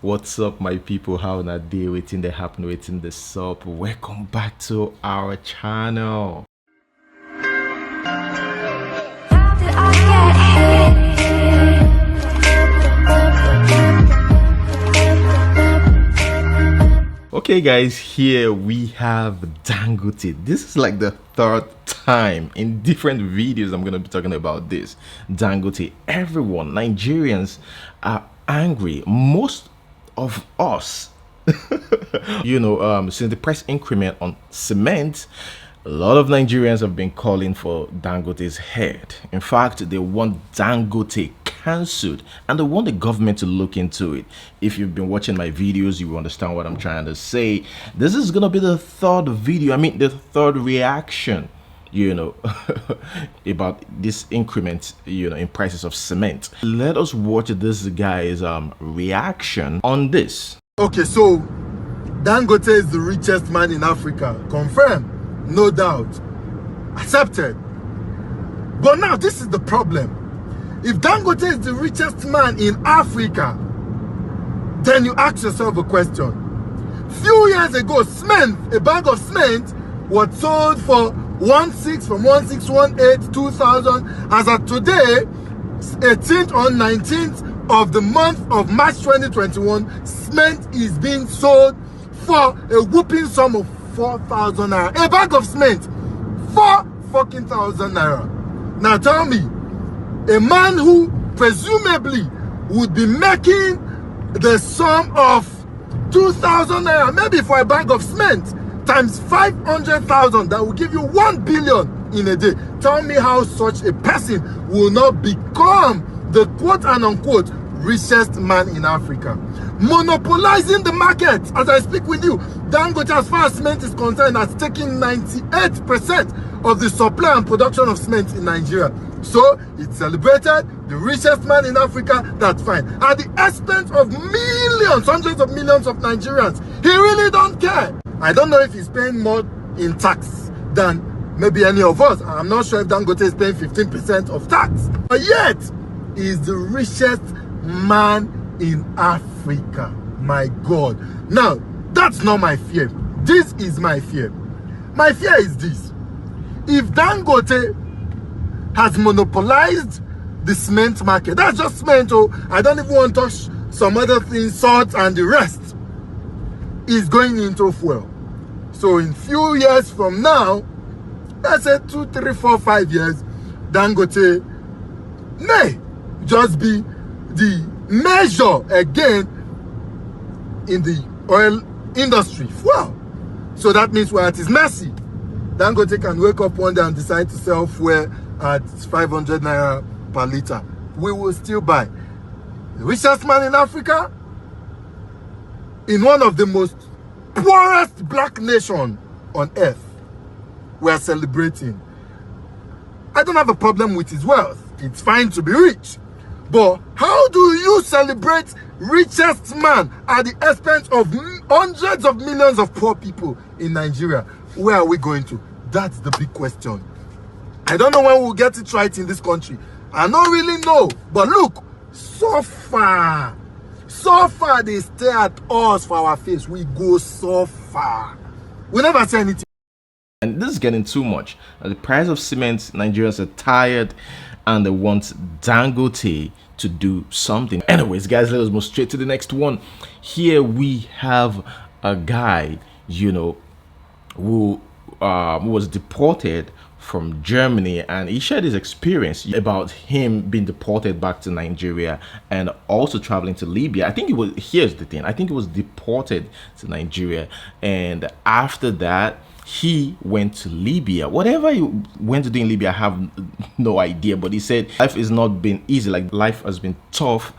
What's up, my people? How na day waiting they happen waiting the sup? Welcome back to our channel. Okay guys, here we have Dangote. This is like the third time in different videos I'm gonna be talking about this. Dangote, everyone, Nigerians are angry. Most of us since the price increment on cement, a lot of Nigerians have been calling for Dangote's head. In fact, they want Dangote cancelled and they want the government to look into it. If you've been watching my videos, you will understand what I'm trying to say. This is gonna be the third video, the third reaction about this increment in prices of cement. Let us watch this guy's reaction on this. Okay, so Dangote is the richest man in Africa. Confirmed, no doubt, accepted. But now this is the problem. If Dangote is the richest man in Africa, then you ask yourself a question. Few years ago, cement, a bag of cement was sold for 1618 2000. As of today, 18th or 19th of the month of March 2021, cement is being sold for a whooping sum of 4,000 naira. A bag of cement, 4,000 naira. Now tell me, a man who presumably would be making the sum of 2,000 naira, maybe for a bag of cement, times 500,000, that will give you 1 billion in a day. Tell me how such a person will not become the quote and unquote richest man in Africa, monopolizing the market. As I speak with you, Dangote, as far as cement is concerned, has taken 98% of the supply and production of cement in Nigeria. So it's celebrated the richest man in Africa. That's fine, at the expense of millions, hundreds of millions of Nigerians. He really don't care. I don't know if he's paying more in tax than maybe any of us. I'm not sure if Dangote is paying 15% of tax, but yet he's the richest man in Africa. My God. Now, that's not my fear. This is my fear. My fear is this. If Dangote has monopolized the cement market, that's just cement. Oh, I don't even want to touch some other things, salt and the rest is going into fuel. So in few years from now, let's say 2, 3, 4, 5 years, Dangote may just be the measure again in the oil industry. Fuel. So that means we're at his mercy. Dangote can wake up one day and decide to sell fuel at 500 naira per liter. We will still buy. The richest man in Africa, in one of the most poorest black nation on earth, we are celebrating. I don't have a problem with his wealth. It's fine to be rich. But how do you celebrate richest man at the expense of hundreds of millions of poor people in Nigeria? Where are we going to? That's the big question. I don't know when we'll get it right in this country. I don't really know. But look, so far they stare at us for our face. We go so far. We never say anything. And this is getting too much. At the price of cement, Nigerians are tired and they want Dangote to do something. Anyways, guys, let us move straight to the next one. Here we have a guy, who was deported from Germany, and he shared his experience about him being deported back to Nigeria and also traveling to Libya. Here's the thing, I think he was deported to Nigeria, and after that he went to Libya. Whatever he went to do in Libya, I have no idea, but he said life has not been easy, like life has been tough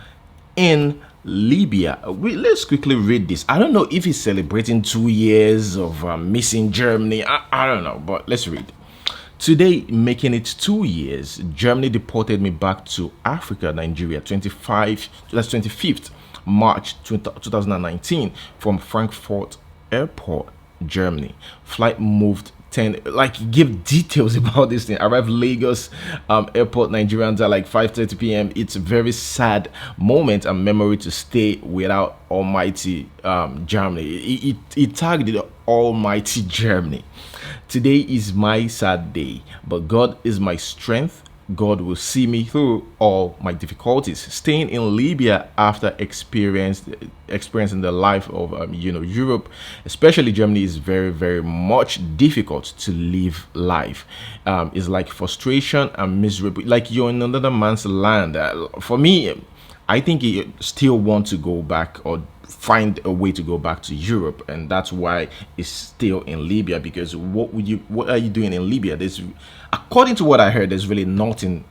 in Libya. Let's quickly read this. I don't know if he's celebrating 2 years of missing Germany. I don't know, but let's read. Today, making it 2 years, Germany deported me back to Africa, Nigeria, 25th March 2019 from Frankfurt Airport, Germany. Flight moved like give details about this thing. Arrived Lagos airport. Nigerians are like 5:30 p.m. It's a very sad moment and memory to stay without almighty Germany. It targeted almighty Germany. Today is my sad day, but God is my strength. God will see me through all my difficulties. Staying in Libya after experiencing the life of Europe, especially Germany, is very, very much difficult to live life. It's like frustration and misery, like you're in another man's land. For me, I think you still want to go back or find a way to go back to Europe, and that's why it's still in Libya. Because what are you doing in Libya? There's, according to what I heard, there's really nothing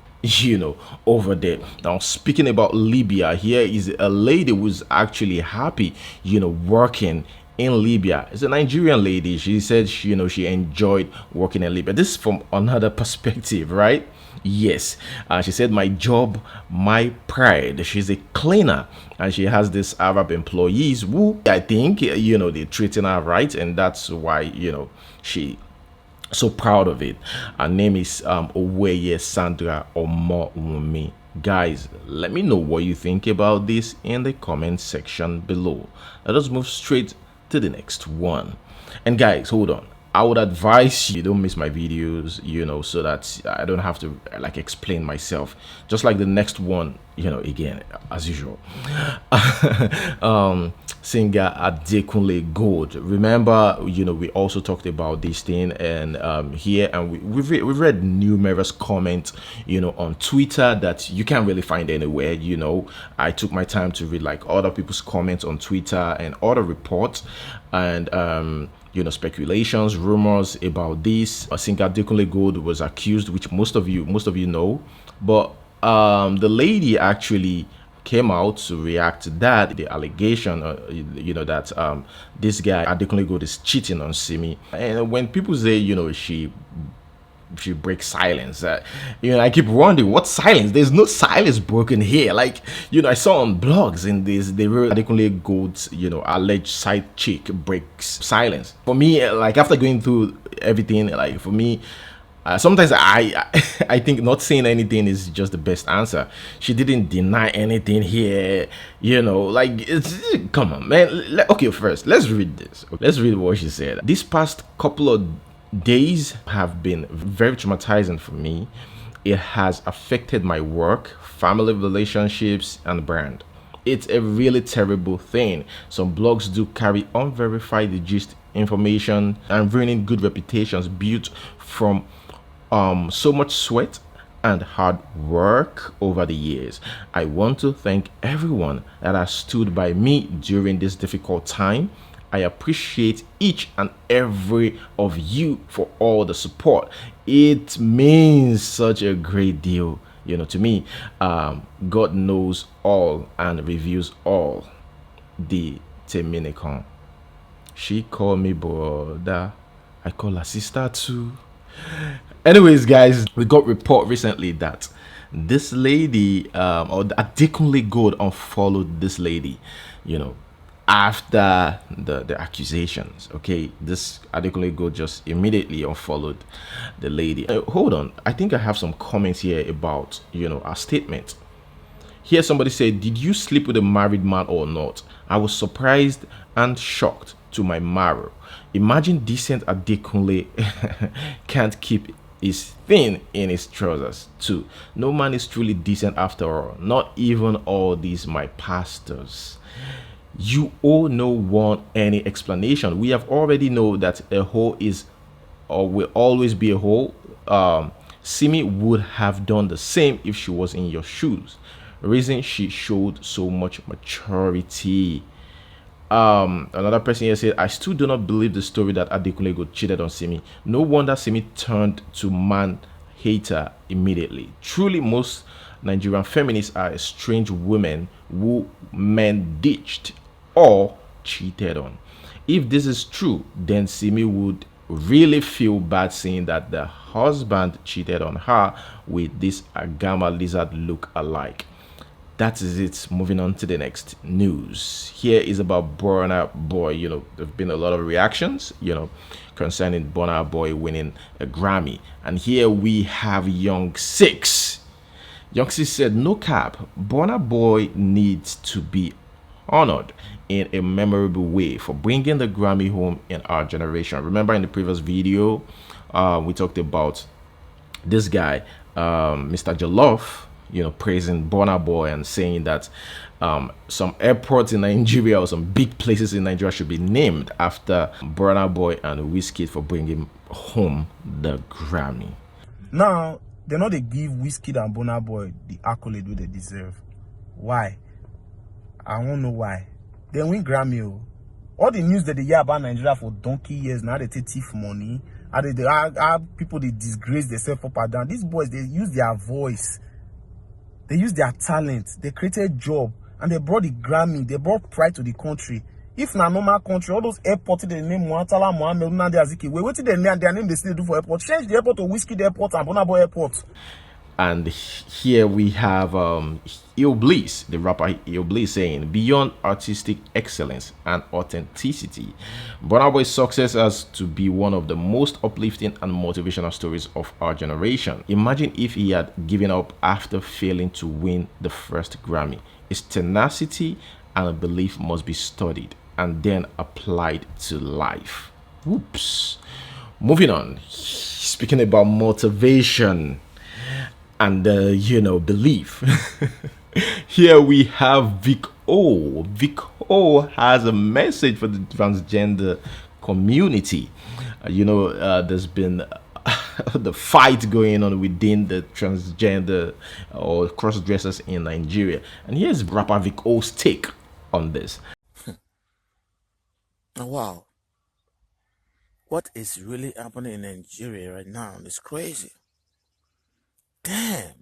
over there. Now, speaking about Libya, here is a lady who's actually happy working in Libya. It's a Nigerian lady. She said she enjoyed working in Libya. This is from another perspective, right? Yes. She said, my job, my pride. She's a cleaner, and she has this Arab employees who I think they're treating her right, and that's why she so proud of it. Her name is Oweye Sandra Omowumi. Guys, let me know what you think about this in the comment section below. Let us move straight to the next one. And guys, hold on, I would advise you don't miss my videos, so that I don't have to like explain myself, just like the next one, again, as usual. Singer Adekunle Gold. Remember, we also talked about this thing, and here, and we've read numerous comments, on Twitter that you can't really find anywhere. I took my time to read like other people's comments on Twitter and other reports, and speculations, rumors about this. Singer Adekunle Gold was accused, which most of you know, but the lady actually came out to react to that, the allegation, that this guy Adekunle Gold is cheating on Simi. And when people say, she breaks silence, I keep wondering, what silence? There's no silence broken here. Like, I saw on blogs in this, they wrote Adekunle Gold's alleged side chick breaks silence. For me, like, after going through everything, like, for me, sometimes I think not saying anything is just the best answer. She didn't deny anything here, like, come on, man. Okay, first, let's read this. Let's read what she said. This past couple of days have been very traumatizing for me. It has affected my work, family relationships, and brand. It's a really terrible thing. Some blogs do carry unverified gist information and ruining good reputations built from so much sweat and hard work over the years. I want to thank everyone that has stood by me during this difficult time. I appreciate each and every of you for all the support. It means such a great deal, to me. God knows all and reveals all. The Teminican. She called me brother. I call her sister too. Anyways, guys, we got report recently that this lady, or Adekunle Gold, unfollowed this lady, after the accusations. Okay, this Adekunle Gold just immediately unfollowed the lady. Hold on, I think I have some comments here about our statement. Here somebody said, did you sleep with a married man or not? I was surprised and shocked to my marrow. Imagine decent Adekunle can't keep his thing in his trousers too. No man is truly decent after all, not even all these my pastors. You all know want any explanation. We have already know that a hoe is or will always be a hoe. Simi would have done the same if she was in your shoes. Reason she showed so much maturity. Another person here said, I still do not believe the story that Adekunle Gold cheated on Simi. No wonder Simi turned to man hater immediately. Truly, most Nigerian feminists are strange women who men ditched or cheated on. If this is true, then Simi would really feel bad seeing that the husband cheated on her with this Agama lizard look alike. That is it. Moving on to the next news. Here is about Bona Boy. You know, there have been a lot of reactions, you know, concerning Bona Boy winning a Grammy. And here we have Young Six. Young Six said, no cap, Bona Boy needs to be honored in a memorable way for bringing the Grammy home in our generation. Remember in the previous video, we talked about this guy, Mr. Jollof, you know, praising Bona Boy and saying that some airports in Nigeria or some big places in Nigeria should be named after Bona Boy and Wizkid for bringing home the Grammy. Now, they know they give Wizkid and Bona Boy the accolade they deserve. Why? I won't know why. They win Grammy. All the news that they hear about Nigeria for donkey years now, they take thief money. And they people they disgrace themselves up and down. These boys, they use their voice. They use their talent. They created job. And they brought the Grammy. They brought pride to the country. If na normal country, all those airports they name Muatala, Mohammed, Nande Aziki, wait till they name their name they still do for airport. Change the airport to Wizkid Airport and Bona Boy Airport. And here we have Bliss, the rapper Bliss, saying, beyond artistic excellence and authenticity, Burna Boy's success has to be one of the most uplifting and motivational stories of our generation. Imagine if he had given up after failing to win the first Grammy. His tenacity and belief must be studied and then applied to life. Oops. Moving on, speaking about motivation and you know, belief. Here we have Vico. Vico has a message for the transgender community. You know, there's been the fight going on within the transgender or cross-dressers in Nigeria, and here's rapper Vico's take on this. Wow, what is really happening in Nigeria right now is crazy. Damn,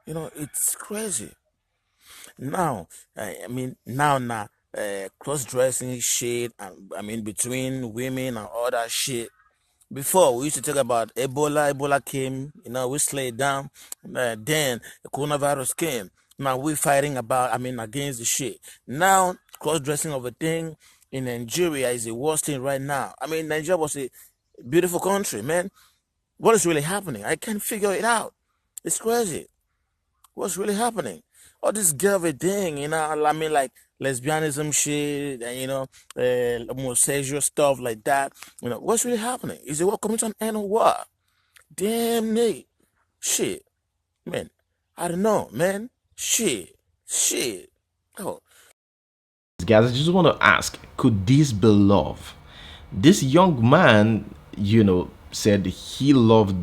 you know, it's crazy. Now, I mean, now, cross-dressing shit, I mean, between women and all that shit. Before, we used to talk about Ebola came, you know, we slayed down, then the coronavirus came. Now we're fighting about, I mean, against the shit. Now, cross-dressing of a thing in Nigeria is the worst thing right now. I mean, Nigeria was a beautiful country, man. What is really happening? I can't figure it out. It's crazy. What's really happening? All this girl thing, you know, I mean, like lesbianism shit, and, you know, homosexual stuff like that. You know, what's really happening? Is it what coming to an end or what? Damn, Nate. Shit. Man, I don't know, man. Shit. Oh. Guys, I just want to ask, could this be love? This young man, you know, said he loved,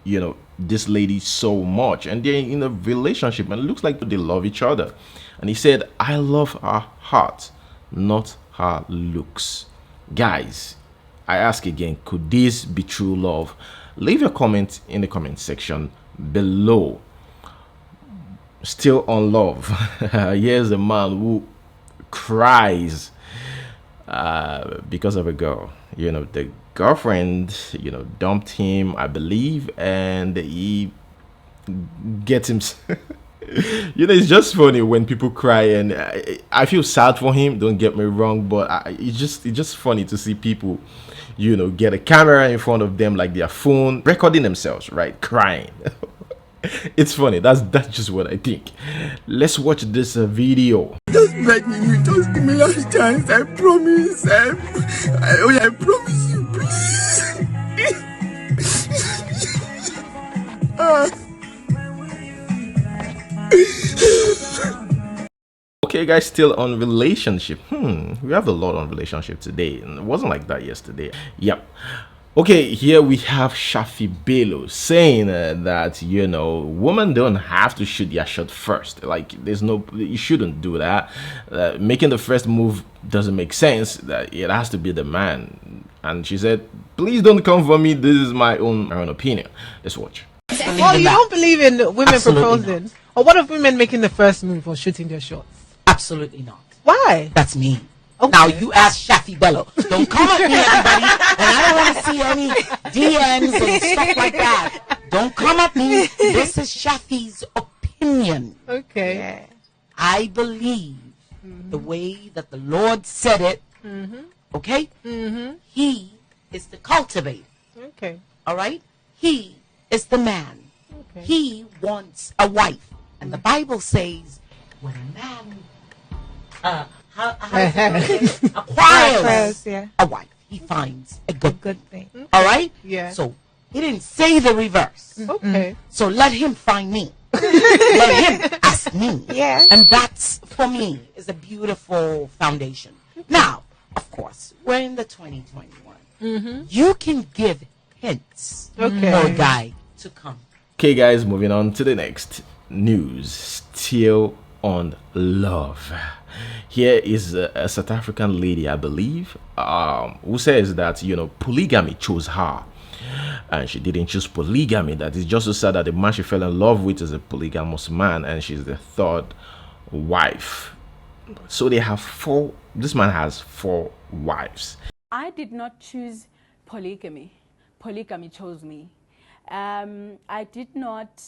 you know, this lady so much, and they're in a relationship and it looks like they love each other, and he said, I love her heart, not her looks. Guys, I ask again, could this be true love? Leave your comment in the comment section below. Still on love, here's a man who cries because of a girl. You know, the girlfriend, you know, dumped him, I believe, and he gets him. You know, it's just funny when people cry, and I feel sad for him, don't get me wrong, but it's just funny to see people, you know, get a camera in front of them like their phone, recording themselves, right, crying. It's funny. That's just what I think. Let's watch this video. Just beg me, just give me a chance. I promise. I promise you, please. Okay, guys, still on relationship. We have a lot on relationship today, and it wasn't like that yesterday. Yep. Okay, here we have Shafio saying that, you know, women don't have to shoot their shot first. Like, you shouldn't do that. Making the first move doesn't make sense. That it has to be the man. And she said, please don't come for me. This is my own opinion. Let's watch. Oh, you don't believe in women proposing? Or what of women making the first move or shooting their shots? Absolutely not. Why? That's me. Okay. Now you ask Shafio. Don't come at me, everybody. And I don't want to see any DMs and stuff like that. Don't come at me. This is Shafio's opinion. Okay. I believe the way that the Lord said it, okay? He is the cultivator. Okay. All right? He is the man. Okay. He wants a wife. And the Bible says, when a man acquires Yeah. a wife, he finds a good thing. All right? Yeah. So he didn't say the reverse. Okay. So let him find me. Let him ask me. Yeah. And that's, for me, is a beautiful foundation. Now, of course, we're in the 2021. You can give hints for a guy to come. Okay, guys, moving on to the next news. Still on love. Here is a South African lady, I believe, who says that, polygamy chose her. And she didn't choose polygamy. That is just so sad that the man she fell in love with is a polygamous man, and she's the third wife. So they have this man has 4 wives. I did not choose polygamy. Polygamy chose me. I did not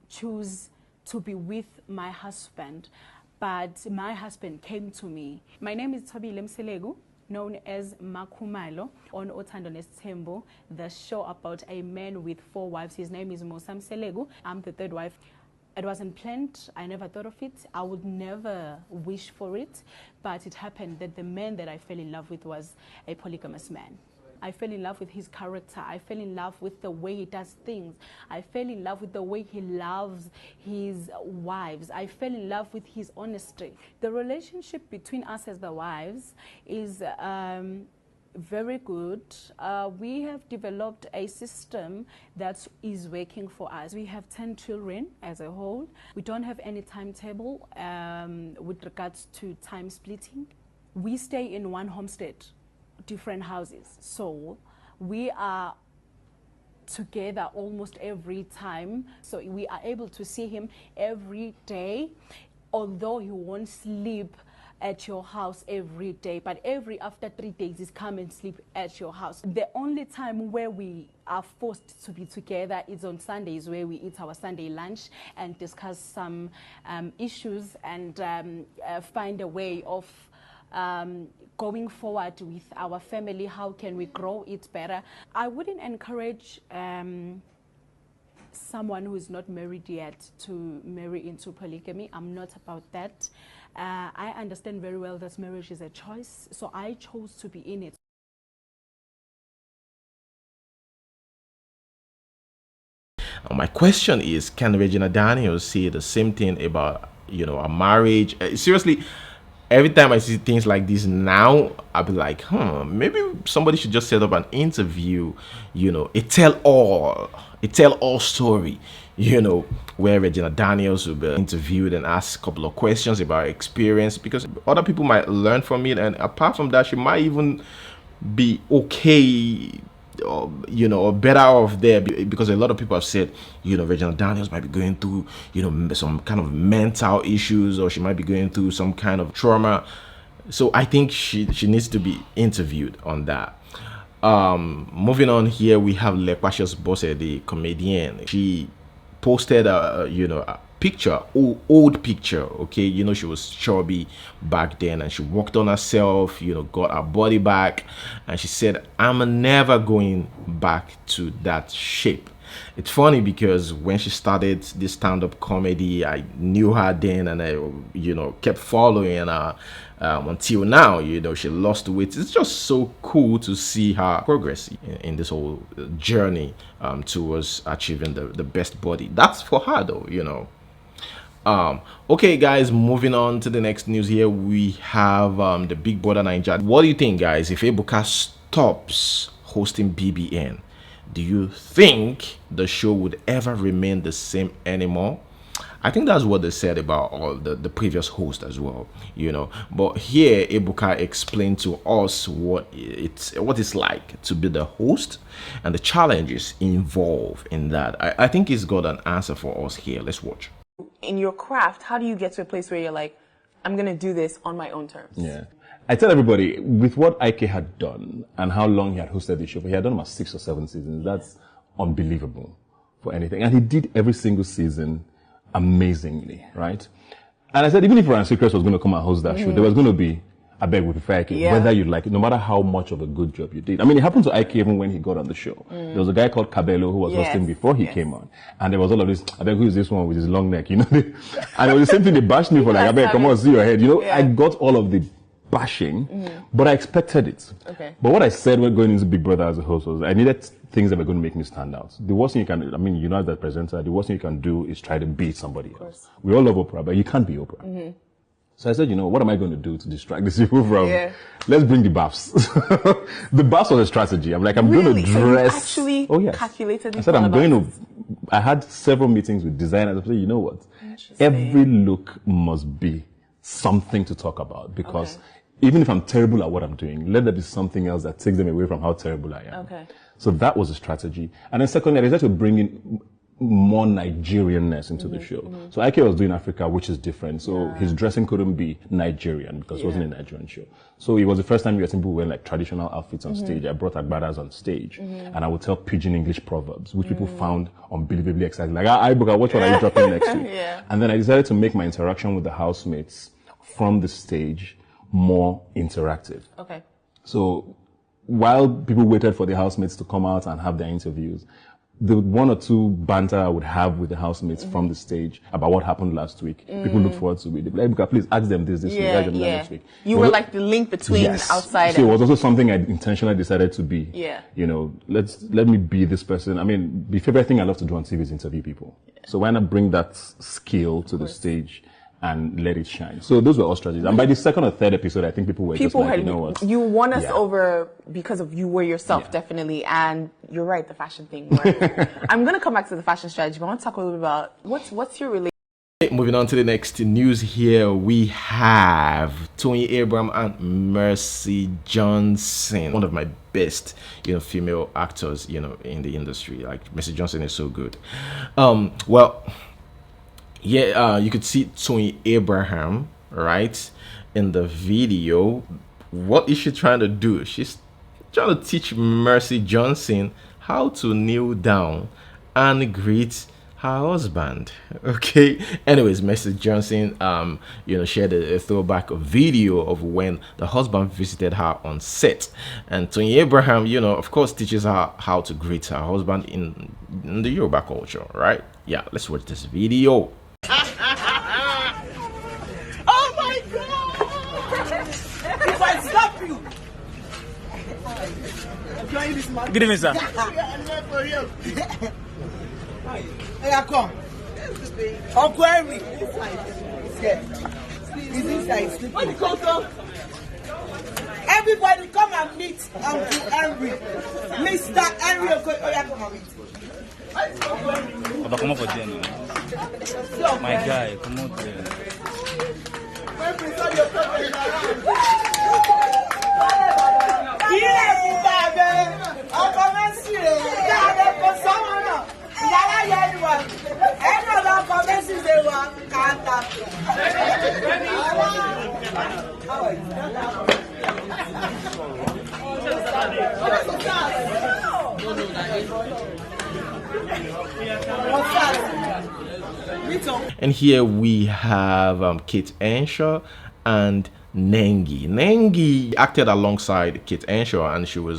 choose to be with my husband, but my husband came to me. My name is Tobile Mselegu, known as Makumalo, on Othando Nesthembo, the show about a man with 4 wives. His name is Mosam Selegu. I'm the 3rd wife. It wasn't planned. I never thought of it. I would never wish for it. But it happened that the man that I fell in love with was a polygamous man. I fell in love with his character. I fell in love with the way he does things. I fell in love with the way he loves his wives. I fell in love with his honesty. The relationship between us as the wives is very good. We have developed a system that is working for us. We have 10 children as a whole. We don't have any timetable with regards to time splitting. We stay in one homestead, different houses. So we are together almost every time. So we are able to see him every day, although he won't sleep at your house every day, but after 3 days he's come and sleep at your house. The only time where we are forced to be together is on Sundays, where we eat our Sunday lunch and discuss some issues and find a way of going forward with our family. How can we grow it better? I wouldn't encourage someone who is not married yet to marry into polygamy. I'm not about that. I understand very well that marriage is a choice, so I chose to be in it. My question is, can Regina Daniels say the same thing about, a marriage? Seriously, every time I see things like this now, I'll be like, maybe somebody should just set up an interview, a tell-all story, where Regina Daniels will be interviewed and ask a couple of questions about her experience, because other people might learn from it. And apart from that, she might even be okay, or better off there, because a lot of people have said, Regina Daniels might be going through, some kind of mental issues, or she might be going through some kind of trauma. So I think she needs to be interviewed on that. Moving on here, we have Lepashos Bosse, the comedienne. She posted a picture, old picture, okay. She was chubby back then, and she worked on herself, got her body back, and she said, I'm never going back to that shape. It's funny because when she started this stand-up comedy, I knew her then, and I kept following her until now. She lost weight. It's just so cool to see her progress in this whole journey towards achieving the best body. That's for her though. Okay guys, moving on to the next news. Here we have the Big Brother Naija. What do you think, guys, if Ebuka stops hosting BBN? Do you think the show would ever remain the same anymore? I think that's what they said about all the previous hosts as well, But here, Ebuka explained to us what it's like to be the host and the challenges involved in that. I think he's got an answer for us here. Let's watch. In your craft, how do you get to a place where you're like, I'm going to do this on my own terms? Yeah. I tell everybody, with what Ike had done and how long he had hosted the show, he had done about 6 or 7 seasons. That's unbelievable for anything. And he did every single season amazingly, right? And I said, even if Ryan Seacrest was going to come and host that show, there was going to be, I beg, with Ike, whether you like it, no matter how much of a good job you did. I mean, it happened to Ike even when he got on the show. There was a guy called Cabello who was hosting before he came on. And there was all of this, I beg, who is this one with his long neck, you know? And it was the same thing, they bashed me for like, I beg, come on, see your head. You know, I got all of the bashing, but I expected it. But what I said when going into Big Brother as a host was I needed things that were going to make me stand out. The worst thing you can, I mean, you know, as that presenter, the worst thing you can do is try to beat somebody else. We all love Oprah, but you can't be Oprah. So I said, you know, what am I going to do to distract these people from? Let's bring the buffs. The buffs was a strategy. I'm like, I'm going to dress. So you actually calculated. I said, I'm going to. I had several meetings with designers. I said, you know what? Every look must be something to talk about because even if I'm terrible at what I'm doing, let there be something else that takes them away from how terrible I am. So that was a strategy. And then secondly, I decided to bring in more Nigerianness into the show. So Ike was doing Africa, which is different. So his dressing couldn't be Nigerian because it wasn't a Nigerian show. So it was the first time you were seeing people wearing like traditional outfits on stage. I brought Agbadas on stage and I would tell pidgin English proverbs, which people found unbelievably exciting. Like, I watch what are you dropping next week? And then I decided to make my interaction with the housemates from the stage more interactive. So while people waited for the housemates to come out and have their interviews, the one or two banter I would have with the housemates from the stage about what happened last week, people look forward to it. They'd be like, Ebuka, please ask them this week, ask them that next week. You were like the link between outside. So it was also something I intentionally decided to be. You know, let me be this person. I mean, the favorite thing I love to do on TV is interview people. So why not bring that skill to the stage and let it shine? So those were all strategies. And by the second or third episode, I think people were just like, you know what? You won us over because of you were yourself, definitely. And you're right, the fashion thing. Right? I'm going to come back to the fashion strategy, but I want to talk a little bit about what's your relationship. Moving on to the next news here, we have Tony Abraham and Mercy Johnson, one of my best, female actors, in the industry. Like, Mercy Johnson is so good. You could see Tony Abraham, right, in the video. What is she trying to do? She's trying to teach Mercy Johnson how to kneel down and greet her husband. Okay. Anyways, Mercy Johnson, shared a throwback video of when the husband visited her on set, and Tony Abraham, of course, teaches her how to greet her husband in the Yoruba culture, right? Yeah, let's watch this video. Oh my God! If I stop you, good evening, sir. Hey, come. Uncle Henry. He's inside sleeping. What you call him? Everybody come and meet Uncle Henry. Mr. Henry, come and meet. Come on for dinner. My guy, come on there. And here we have Kate Henshaw and Nengi. Nengi acted alongside Kate Henshaw, and she was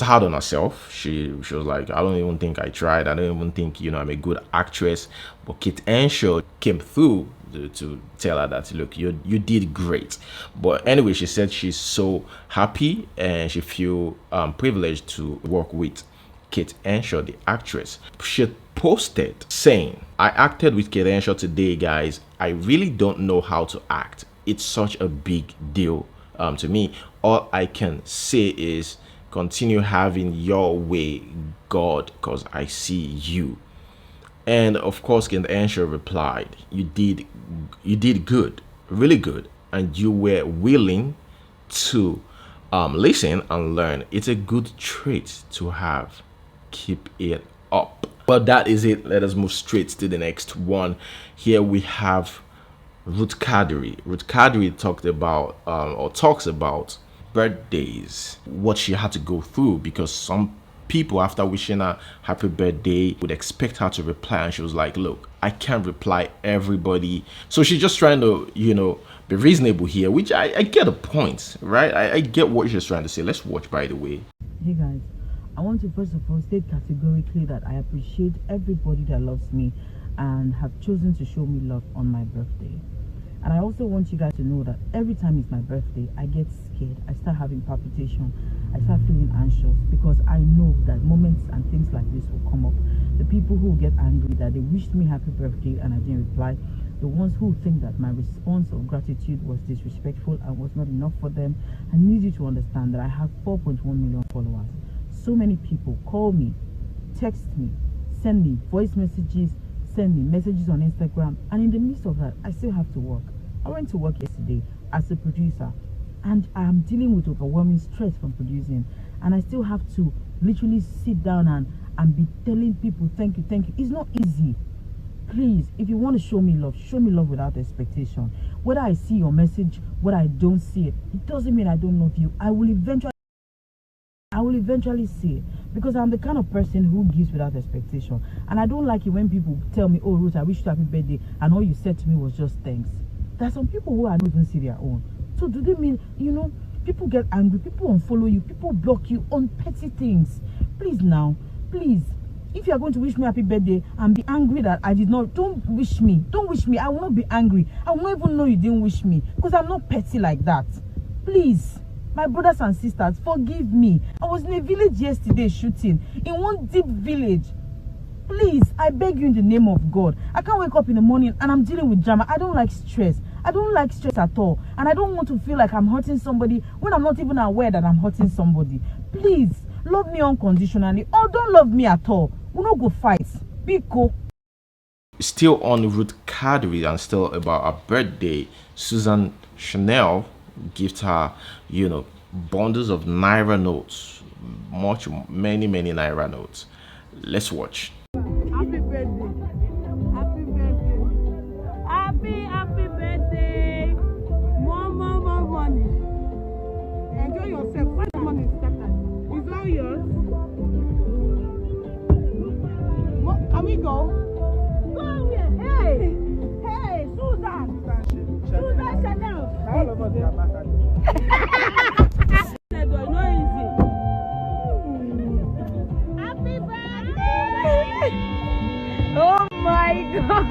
hard on herself. She was like, I don't even think I tried. I don't even think, I'm a good actress. But Kate Henshaw came through to tell her that, look, you did great. But anyway, she said she's so happy and she feel privileged to work with Kate Henshaw, the actress. She posted saying, I acted with Kate Henshaw today, guys. I really don't know how to act. It's such a big deal to me. All I can say is continue having your way, God, because I see you. And of course, Kate Henshaw replied, you did good, really good, and you were willing to listen and learn. It's a good trait to have. Keep it up. But that is it. Let us move straight to the next one. Here we have Ruth Cadary. Ruth Cadary talks about birthdays, what she had to go through, because some people, after wishing her happy birthday, would expect her to reply, and she was like, look, I can't reply everybody. So she's just trying to, you know, be reasonable here, which I get a point, right? I get what she's trying to say. Let's watch, by the way. Hey guys, I want to first of all state categorically that I appreciate everybody that loves me and have chosen to show me love on my birthday. And I also want you guys to know that every time it's my birthday, I get scared. I start having palpitation. I start feeling anxious because I know that moments and things like this will come up. The people who get angry that they wished me happy birthday and I didn't reply, the ones who think that my response of gratitude was disrespectful and was not enough for them, I need you to understand that I have 4.1 million followers. So many people call me, text me, send me voice messages, send me messages on Instagram, and in the midst of that, I still have to work. I went to work yesterday as a producer, and I am dealing with overwhelming stress from producing, and I still have to literally sit down and be telling people thank you. It's not easy. Please, if you want to show me love without expectation. Whether I see your message, whether I don't see it, it doesn't mean I don't love you. I will eventually see it, because I'm the kind of person who gives without expectation, and I don't like it when people tell me, oh Ruth, I wish you happy birthday, and all you said to me was just thanks. There are some people who I don't even see their own. So do they mean, you know, people get angry, people unfollow you, people block you on petty things? Please now, please, if you are going to wish me happy birthday and be angry that I did not, don't wish me. I will not be angry. I will not even know you didn't wish me, because I'm not petty like that. Please, my brothers and sisters, forgive me. I was in a village yesterday shooting, in one deep village. Please, I beg you in the name of God. I can't wake up in the morning and I'm dealing with drama. I don't like stress. I don't like stress at all. And I don't want to feel like I'm hurting somebody when I'm not even aware that I'm hurting somebody. Please, love me unconditionally, or don't love me at all. We'll not go fight. Vico. Still on Ruth Cadary and still about her birthday, Susan Chanel gift her, you know, bundles of Naira notes, many Naira notes. Let's watch. Happy birthday. Happy birthday. Happy birthday. More money. Enjoy yourself. Where the money is scattered? It's all yours. Can we go? Go here. Hey, Susan Chanel. All of us are back. No easy. Happy birthday! Oh my God!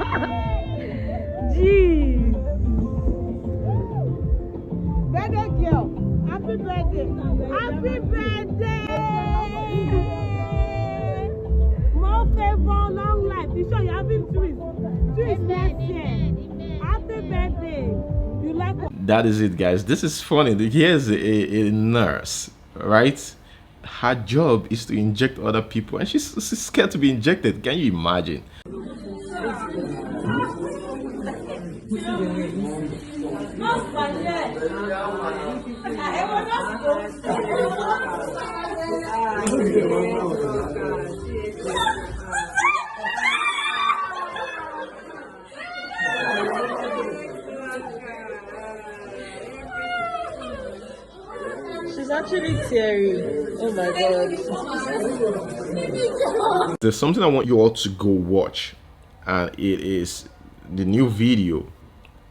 Jeez! Birthday girl, happy birthday! Happy birthday! More favor, long life. You sure you're having twins next year. Happy birthday! You like? That is it, guys. This is funny. Here's a nurse, right? Her job is to inject other people, and she's scared to be injected. Can you imagine? She's actually teary. Oh my God. There's something I want you all to go watch, and it is the new video,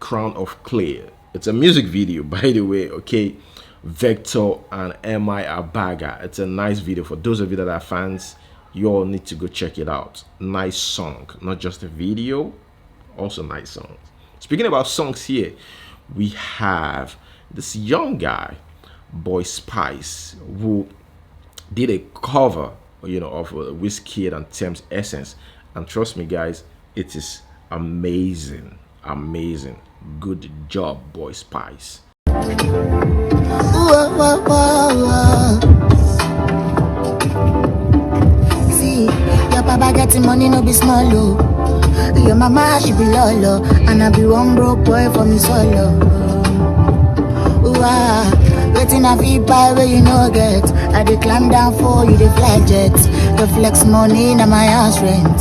Crown of Clay. It's a music video, by the way, okay? Vector and M.I. Abaga. It's a nice video. For those of you that are fans, you all need to go check it out. Nice song, not just a video, also nice songs. Speaking about songs here, we have this young guy, Boy Spice, who did a cover, you know, of Wizkid and Thames Essence, and trust me guys, it is amazing. Good job, Boy Spice. See, your papa getting money no be small oh. Your mama she be lolo, and I be one broke boy for me solo. Waiting a feed buy where you no get. I dey climb down for you, the fly jet. The flex money na my house rent.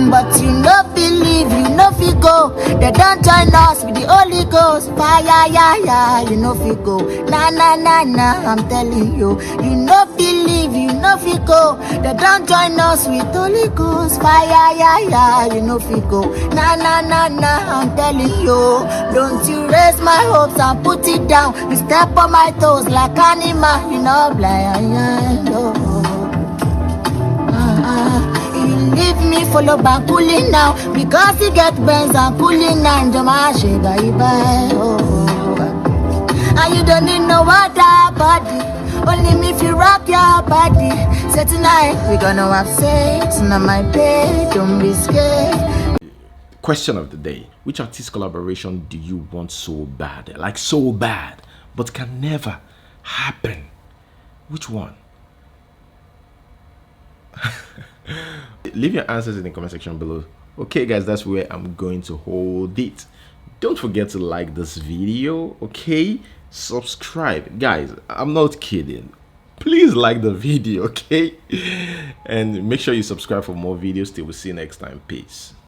But you no believe, you no fit go. They don't join us with the Holy Ghost. Fire, yeah, yeah, you no fit go. Nah, nah, nah, nah, I'm telling you. You no believe, you no fit go. They don't join us with Holy Ghost. Fire, yeah, yeah, you no fit go. Nah, nah, nah, nah, I'm telling you. Don't you raise my hopes and put it down. You step on my toes like animal, you know, blind, oh. You leave me follow back cooling now because you get burns and cooling and Jomashi bye bye. And you don't need no water body, only me if you rock your body. So tonight we gonna have sex on my bed, don't be scared. Question of the day: which artist collaboration do you want so bad, like so bad, but can never happen? Which one? Leave your answers in the comment section below. Okay guys, that's where I'm going to hold it. Don't forget to like this video, okay? Subscribe, guys, I'm not kidding. Please like the video, okay? And make sure you subscribe for more videos. Till we see you next time. Peace.